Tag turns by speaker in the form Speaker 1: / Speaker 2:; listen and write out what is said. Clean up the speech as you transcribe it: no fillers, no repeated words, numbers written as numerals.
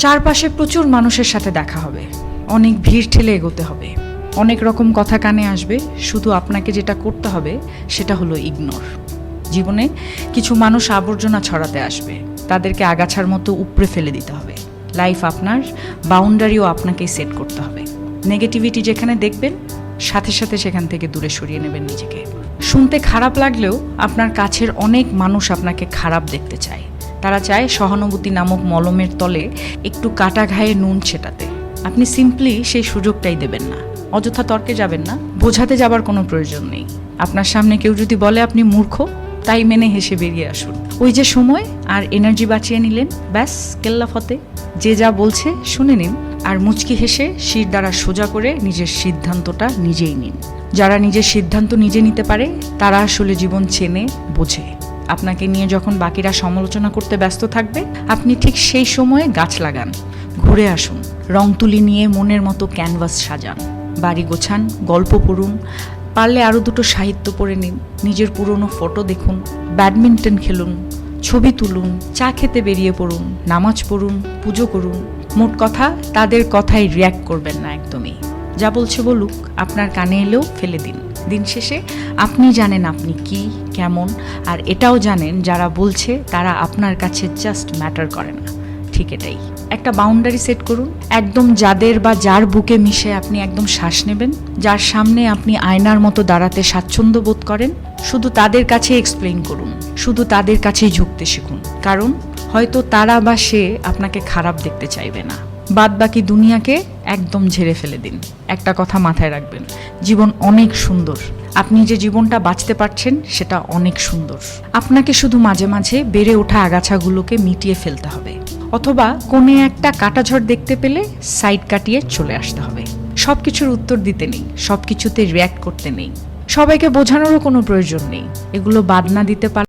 Speaker 1: চারপাশে প্রচুর মানুষের সাথে দেখা হবে, অনেক ভিড় ঠেলে এগোতে হবে, অনেক রকম কথা কানে আসবে। শুধু আপনাকে যেটা করতে হবে সেটা হলো ইগনোর। জীবনে কিছু মানুষ আবর্জনা ছড়াতে আসবে, তাদেরকে আগাছার মতো উপড়ে ফেলে দিতে হবে। লাইফ আপনার, বাউন্ডারিও আপনাকেই সেট করতে হবে। নেগেটিভিটি যেখানে দেখবেন সাথে সাথে সেখান থেকে দূরে সরিয়ে নেবেন নিজেকে। শুনতে খারাপ লাগলেও আপনার কাছের অনেক মানুষ আপনাকে খারাপ দেখতে চায়। তারা চায় সহানুভূতি নামক মলমের তলে একটু কাটা ঘায়ে নুন ছেটাতে। আপনি সিম্পলি সেই সুযোগটাই দেবেন না। অযথা তর্কে যাবেন না, বোঝাতে যাবার কোনো প্রয়োজন নেই। আপনার সামনে কেউ যদি বলে আপনি মূর্খ, তাই মেনে হেসে বেরিয়ে আসুন। ওই যে সময় আর এনার্জি বাঁচিয়ে নিলেন, ব্যাস কেল্লা ফতে। যে যা বলছে শুনে নিন, আর মুচকি হেসে শির দ্বারা সোজা করে নিজের সিদ্ধান্তটা নিজেই নিন। যারা নিজের সিদ্ধান্ত নিজে নিতে পারে তারা আসলে জীবন চেনে, বোঝে। আপনাকে নিয়ে যখন বাকিরা সমালোচনা করতে ব্যস্ত থাকবে, আপনি ঠিক সেই সময়ে গাছ লাগান, ঘুরে আসুন, রং তুলি নিয়ে মনের মতো ক্যানভাস সাজান, বাড়ি গোছান, গল্প পড়ুন, পারলে আরও দুটো সাহিত্য পড়ে নিন, নিজের পুরনো ফটো দেখুন, ব্যাডমিন্টন খেলুন, ছবি তুলুন, চা খেতে বেরিয়ে পড়ুন, নামাজ পড়ুন, পুজো করুন। মোট কথা, তাদের কথায় রিয়্যাক্ট করবেন না একদমই। যা বলছে বলুক, আপনার কানে এলেও ফেলে দিন। দিন শেষে আপনি জানেন আপনি কি, কেমন, আর এটাও জানেন যারা বলছে তারা আপনার কাছে জাস্ট ম্যাটার করে না। ঠিক এটাই। একটা বাউন্ডারি সেট করুন, একদম যাদের বা যার বুকে মিশে আপনি একদম শ্বাস নেবেন, যার সামনে আপনি আয়নার মতো দাঁড়াতে স্বাচ্ছন্দ্য বোধ করেন, শুধু তাদের কাছে এক্সপ্লেইন করুন, শুধু তাদের কাছেই ঝুঁকতে শিখুন। কারণ হয়তো তারা বা সে আপনাকে খারাপ দেখতে চাইবে না। বাদ বাকি দুনিয়াকে একদম ঝেড়ে ফেলে দিন। একটা কথা মাথায় রাখবেন, জীবন অনেক সুন্দর। আপনি যে জীবনটা বাঁচতে পারছেন সেটা অনেক সুন্দর। আপনাকে শুধু মাঝে মাঝে বেড়ে ওঠা আগাছাগুলোকে মিটিয়ে ফেলতে হবে, অথবা কোণে একটা কাটাঝড় দেখতে পেলে সাইড কাটিয়ে চলে আসতে হবে। সব কিছুর উত্তর দিতে নেই, সব কিছুতে রিয়্যাক্ট করতে নেই, সবাইকে বোঝানোরও কোনো প্রয়োজন নেই। এগুলো বাদ না দিতে পারলে